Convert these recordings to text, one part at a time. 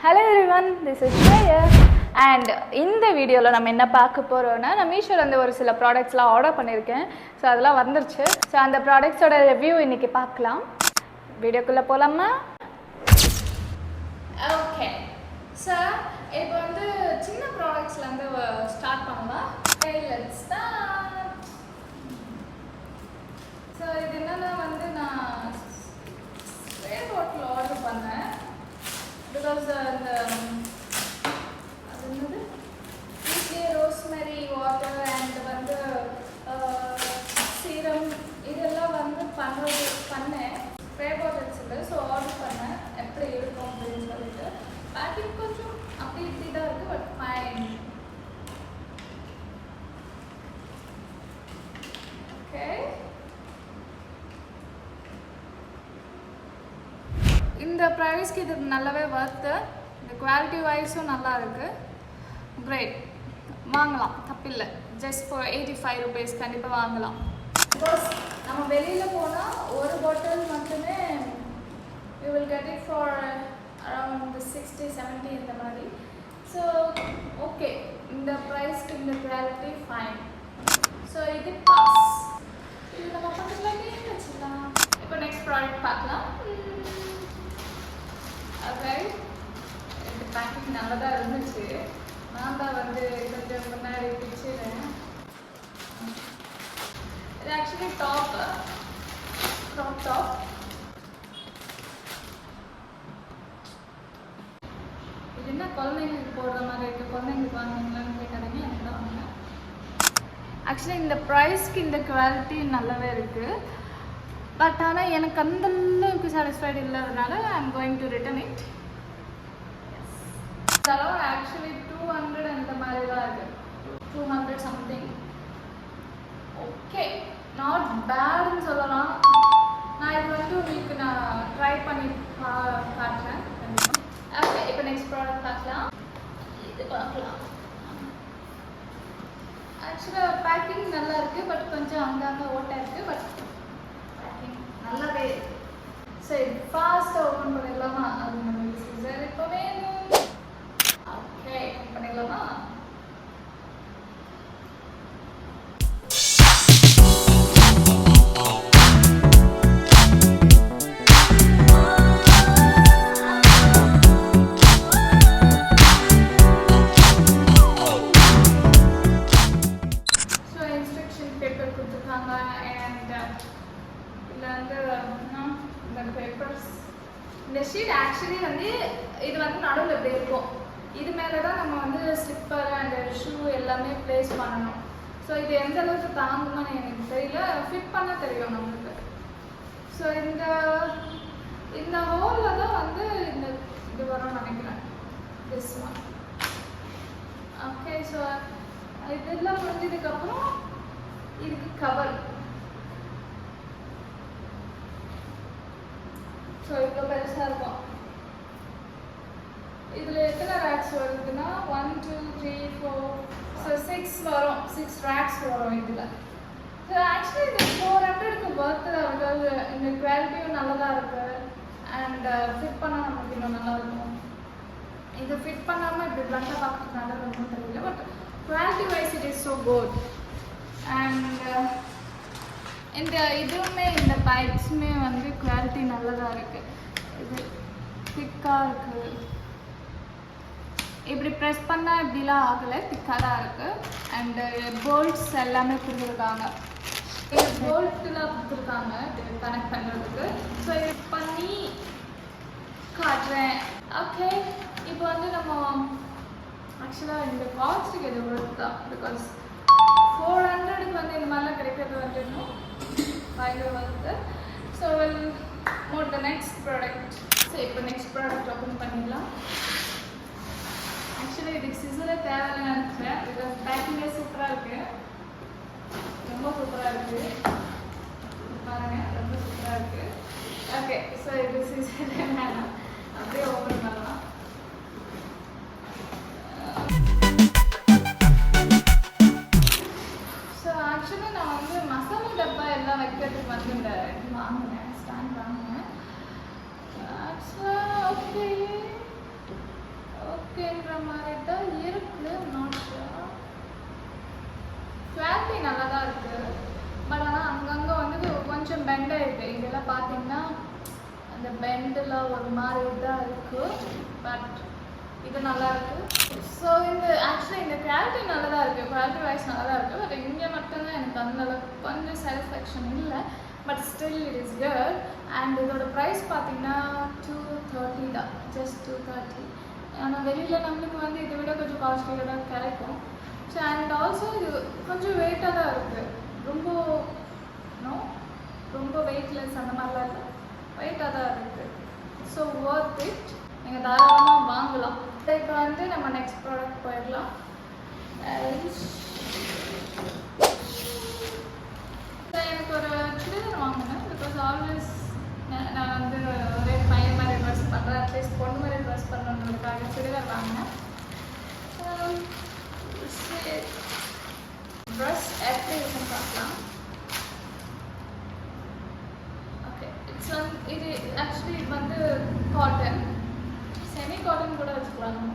Hello everyone, this is Shreya and இந்த வீடியோவில் நம்ம என்ன பார்க்க போகிறோம்னா நான் மீஷோலேருந்து ஒரு சில ப்ராடக்ட்ஸ்லாம் ஆர்டர் பண்ணியிருக்கேன். ஸோ அதெல்லாம் வந்துருச்சு. ஸோ அந்த ப்ராடக்ட்ஸோட ரிவ்யூ இன்றைக்கி பார்க்கலாம். வீடியோக்குள்ளே போகலாமா? ஓகே, ஸோ இப்போ வந்து சின்ன ப்ராடக்ட்ஸ்லேருந்து ஸ்டார்ட் பண்ணலாம். Let's start. ஸோ இது என்னென்னா வந்து நான் ஸ்ப்ரே பாட்டில் ஆர்டர் பண்ணேன். பிகாஸ் அந்த அது என்னது வீட்லேயே ரோஸ்மெரி வாட்டர் அண்ட் வந்து சீரம் இதெல்லாம் வந்து பண்ணேன். ஸ்ப்ரே பாட்டில்ஸ் இல்லை, ஸோ ஆர்டர் பண்ணேன் எப்படி இருக்கும் அப்படின்னு சொல்லிட்டு. பேக்கிங் கொஞ்சம் அப்படி இப்படி தான் இருக்குது, பட் ஃபைன். ஓகே, இந்த ப்ரைஸ்க்கு இது நல்லாவே ஒர்த்து. இந்த குவாலிட்டி வைஸும் நல்லா இருக்குது. கிரேட், வாங்கலாம், தப்பில்லை. ஜஸ்ட் ஃபார் 85 rupees கண்டிப்பாக வாங்கலாம். பிகாஸ் நம்ம வெளியில் போனால் ஒரு பாட்டில் மட்டுமே you will get it for around 60-70 இந்த மாதிரி. ஸோ ஓகே, இந்த ப்ரைஸ்க்கு இந்த குவாலிட்டி ஃபைன். ஸோ இது பாஸ். இது நம்ம பக்கத்தில் வச்சுக்கலாம். இப்போ நெக்ஸ்ட் ப்ராடக்ட் பார்க்கலாம். ஓகே, இந்த பேக்கிங் நல்லா தான் இருந்துச்சு. நான் தான் வந்து கொஞ்சம் முன்னாடி பிடிச்சிடுறேன். இது ஆக்சுவலி டாப். இது என்ன குழந்தைங்களுக்கு போடுற மாதிரி இருக்குது? குழந்தைங்களுக்கு வாங்கினீங்களான்னு கேட்காதீங்க, எனக்கு தான் வாங்கினேன். ஆக்சுவலி இந்த ப்ரைஸ்க்கு இந்த குவாலிட்டி நல்லாவே இருக்குது. பட் ஆனால் எனக்கு அந்தளவுக்கு சாட்டிஸ்ஃபைடு இல்லாததுனால I am going to return it. செலவு ஆக்சுவலி 200 அந்த மாதிரி தான் இருக்குது, 200 சம்திங். ஓகே, நாட் பேடுன்னு சொல்லலாம். நான் இது வந்து உங்களுக்கு நான் ட்ரை பண்ணி காட்டுறேன். ஓகே, இப்போ நெக்ஸ்ட் ப்ராடக்ட் பார்க்கலாம். இது பார்க்கலாம். ஆக்சுவலாக பேக்கிங் நல்லா இருக்குது, பட் கொஞ்சம் அங்கங்கே ஓட்டை இருக்குது. பட் நல்லாவே. சரி, ஃபாஸ்ட்டாக ஓப்பன் பண்ணிடலாமா? அது நம்மளுக்கு சீசர் இப்போ வேணும். ஓகே, ஓப்பன் பண்ணிடலாமா? ஸோ இன்ஸ்ட்ரக்ஷன் பேப்பர் கொடுத்துருக்காங்க. அண்ட் இந்த பேப்பர்ஸ், இந்த ஷீட் ஆக்சுவலி வந்து இது வந்து நடுவில் இப்படி இருக்கும். இது மேலே தான் நம்ம வந்து ஸ்லிப்பர் அண்ட் ஷூ எல்லாமே ப்ளேஸ் பண்ணணும். ஸோ இது எந்த அளவுக்கு தாங்குமான்னு எனக்கு தெரியல, ஃபிட் பண்ண தெரியும் நம்மளுக்கு. ஸோ இந்த ஹோலில் தான் வந்து இது வரும்னு நினைக்கிறேன். This one. ஓகே, ஸோ இதெல்லாம் முடிஞ்சதுக்கப்புறம் இதுக்கு கவர். ஸோ இவ்வளோ பெருசாக இருக்கும். இதில் எத்தனை ரேக்ஸ் வருதுன்னா 1 2 3 4 ஸோ 6 வரும். 6 ரேக்ஸ் வரும் இதில். ஸோ ஆக்சுவலி இந்த 400க்கு ஒர்த்து தான் இருக்குது. இந்த குவாலிட்டியும் நல்லதாக இருக்குது. அண்ட் ஃபிட் பண்ணால் நமக்கு இன்னும் நல்லா இருக்கும். இது ஃபிட் பண்ணாமல் இப்படி பிளண்டாக பார்க்கறதுனால ரொம்ப தெரியல, but quality wise it is so good. And இந்த இதுவுமே இந்த பைப்ஸுமே வந்து குவாலிட்டி நல்லதாக இருக்குது. இது திக்காக இருக்குது. இப்படி ப்ரெஸ் பண்ணால் இப்படிலாம் ஆகலை, திக்காக தான் இருக்குது. அண்டு போல்ட்ஸ் எல்லாமே கொடுத்துருக்காங்க. இது போல்ட்டெலாம் கொடுத்துருக்காங்க இது கனெக்ட் பண்ணுறதுக்கு. ஸோ இது பண்ணி காட்டுறேன். ஓகே, இப்போ வந்து நம்ம ஆக்சுவலாக இந்த காஸ்ட்டுக்கு இது ஒர்த் தான். பிகாஸ் 400க்கு வந்து இந்த மாதிரிலாம் கிடைக்கிறது வந்து இன்னும் பயங்கர வருது. So will move the next product. So இப்போ நெக்ஸ்ட் ப்ராடக்ட் ஓப்பன் பண்ணிடலாம். ஆக்சுவலி இதுக்கு சிசரே தேவைன்னு நினச்சேன். பிகாஸ் பேக்கிங்கே சூப்பராக இருக்குது, ரொம்ப சூப்பராக இருக்குது. பாருங்கள், ரொம்ப சூப்பராக இருக்குது. ஓகே, ஸோ இது சிசரே வேணாம், அப்படியே ஓப்பன் பண்ணலாம். ஸோ ஆக்சுவலி நான் வந்து மசாலா டப்பா எல்லாம் வைக்கிறதுக்கு வந்து இந்த வாங்கினேன், ஸ்டாண்ட் வாங்கினேன். ஆக்சுவலாக ஓகே, இருக்கிற மாதிரி தான் இருக்குது. Not sure. குவாலிட்டி நல்லா தான் இருக்குது. பட் ஆனால் அங்கங்கே வந்து கொஞ்சம் பெண்ட் ஆகிருக்கு. இங்கெல்லாம் பார்த்தீங்கன்னா அந்த பெண்டில் ஒரு மாதிரி தான் இருக்குது. பட் இது நல்லா இருக்குது. ஸோ இந்த ஆக்சுவலி இந்த குவாலிட்டி நல்லா தான் இருக்குது. குவாலிட்டி வைஸ் நல்லா தான் இருக்குது. பட் இங்கே மட்டும்தான் எனக்கு அந்தளவுக்கு கொஞ்சம் சாட்டிஸ்ஃபேக்ஷன் இல்லை. But still it is good. And இதோட ப்ரைஸ் பார்த்தீங்கன்னா 230 தான். ஜஸ்ட் 230. ஆனால் வெளியில் நம்மளுக்கு வந்து இதை விட கொஞ்சம் காஸ்ட்லியாக தான் கிடைக்கும். ஸோ அண்ட் ஆல்சோ இது கொஞ்சம் வெயிட்டாக தான் இருக்குது. ரொம்ப வெயிட்லெஸ் அந்த மாதிரிலாம் இல்லை. வெயிட்டாக தான் இருக்குது. So worth it. நீங்கள் தாராளமாக வாங்கலாம். இப்போ வந்து நம்ம நெக்ஸ்ட் ப்ராடக்ட் போயிடலாம். எனக்கு ஒரு சுடிதார் வாங்கினேன். பிகாஸ் ஆல்வேஸ் நான் வந்து ஒரே பையன் மாதிரி ட்ரெஸ் பண்ணுறேன். அட்லீஸ்ட் பொண்ணு மாதிரி ட்ரெஸ் பண்ணுறதுக்காக சுடிதார் வாங்கினேன். ட்ரெஸ் எப்படி இருக்குன்னு பார்க்கலாம். ஓகே, இது ஆக்சுவலி இது வந்து காட்டன், செமி காட்டன் கூட வச்சுக்கலாம்.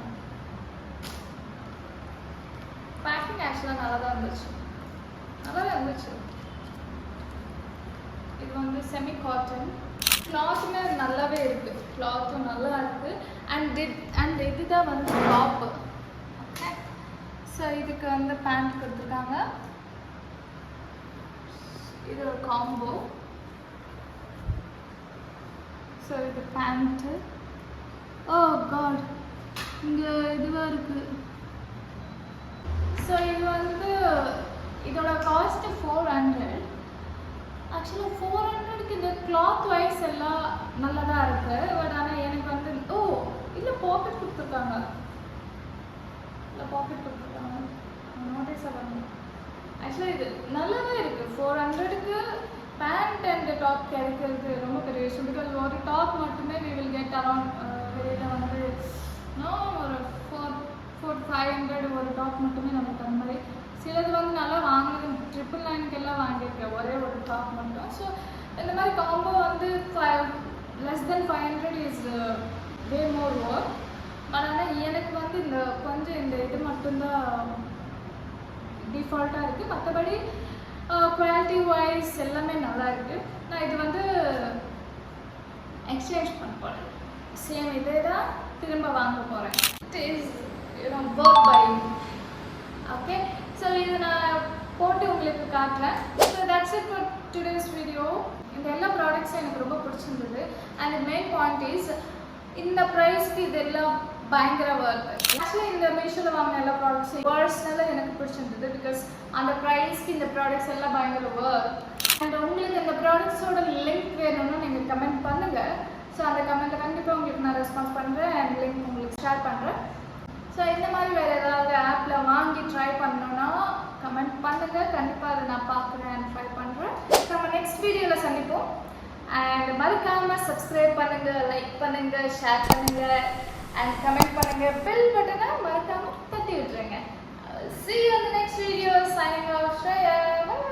பேக்கிங் ஆக்சுவலாக நல்லா தான் இருந்துச்சு. இது வந்து செமி காட்டன். கிளாத்துமே நல்லாவே இருக்குது. கிளாத்தும் நல்லா இருக்குது. அண்ட் இதுதான் வந்து டாப்பு. ஓகே, ஸோ இதுக்கு வந்து பேண்ட் கொடுத்துருக்காங்க. இது ஒரு காம்போ. ஸோ இது பேண்ட்டு. ஓ காட், இங்கே இதுவாக இருக்குது. ஸோ இது வந்து இதோட காஸ்ட்டு 400. ஆக்சுவலாக 400க்கு இந்த கிளாத் வைஸ் எல்லாம் நல்லா தான் இருக்குது. பட் ஆனால் எனக்கு வந்து இல்லை பாக்கெட் கொடுத்துருக்காங்க. நோட்டீஸாக பண்ணி ஆக்சுவலாக இது நல்லாவே இருக்குது. 400க்கு பேண்ட் அண்ட் டாப் கிடைக்கிறது ரொம்ப பெரிய விஷயம். பிகாஸ் ஒரு டாப் மட்டுமே we will get around வெளியில் வந்து ஒரு 400-500 ஒரு டாப் மட்டுமே நமக்கு அந்த மாதிரி. சிலது வந்து நல்லா வாங்குறது 999 வாங்கியிருக்கேன் ஒரே ஒரு டாப் மட்டும். ஸோ இந்த மாதிரி காம்போ வந்து less than 500 is way more work. But ஆனால் எனக்கு வந்து இந்த கொஞ்சம் இந்த இது மட்டும்தான் டிஃபால்ட்டாக இருக்குது. மற்றபடி குவாலிட்டி வைஸ் எல்லாமே நல்லா இருக்குது. நான் இது வந்து எக்ஸ்சேஞ்ச் பண்ண போகிறேன். சேம் இதே தான் திரும்ப வாங்க போகிறேன். It is work by. Okay, so இது நான் போட்டு உங்களுக்கு காட்டுறேன். So that's it for today's video. இந்த எல்லா ப்ராடக்ட்ஸும் எனக்கு ரொம்ப பிடிச்சிருந்தது. அண்ட் மெயின் பாயிண்ட் இஸ் இந்த ப்ரைஸ்க்கு இதெல்லாம் பயங்கர ஒர்த். ஆக்சுவலி இந்த மீஷோவில் வாங்கின எல்லா ப்ராடக்ட்ஸும் பர்சனலாக எனக்கு பிடிச்சிருந்தது. பிகாஸ் அந்த ப்ரைஸ்க்கு இந்த ப்ராடக்ட்ஸ் எல்லாம் பயங்கர ஒர்த். அண்ட் உங்களுக்கு இந்த ப்ராடக்ட்ஸோட லிங்க் வேணும்னா நீங்கள் கமெண்ட் பண்ணுங்கள். ஸோ அந்த கமெண்ட்டை கண்டிப்பாக உங்களுக்கு நான் ரெஸ்பான்ஸ் பண்ணுறேன் அண்ட் லிங்க் உங்களுக்கு ஷேர் பண்ணுறேன். ஸோ இந்த மாதிரி வேறு ஏதாவது ஆப்பில் வாங்கி ட்ரை பண்ணணுன்னா கமெண்ட் பண்ணுங்கள். கண்டிப்பாக அதை நான் பார்க்குறேன் அண்ட் ட்ரை பண்ணுறேன். நம்ம நெக்ஸ்ட் வீடியோவில் சந்திப்போம். அண்ட் மறக்காமல் சப்ஸ்கிரைப் பண்ணுங்கள், லைக் பண்ணுங்கள், ஷேர் பண்ணுங்கள் அண்ட் கமெண்ட் பண்ணுங்கள். பெல் பட்டனை மறக்காமல் தட்டி விட்டுருங்க. See you in the next video. Signing off, Shreya. Bye.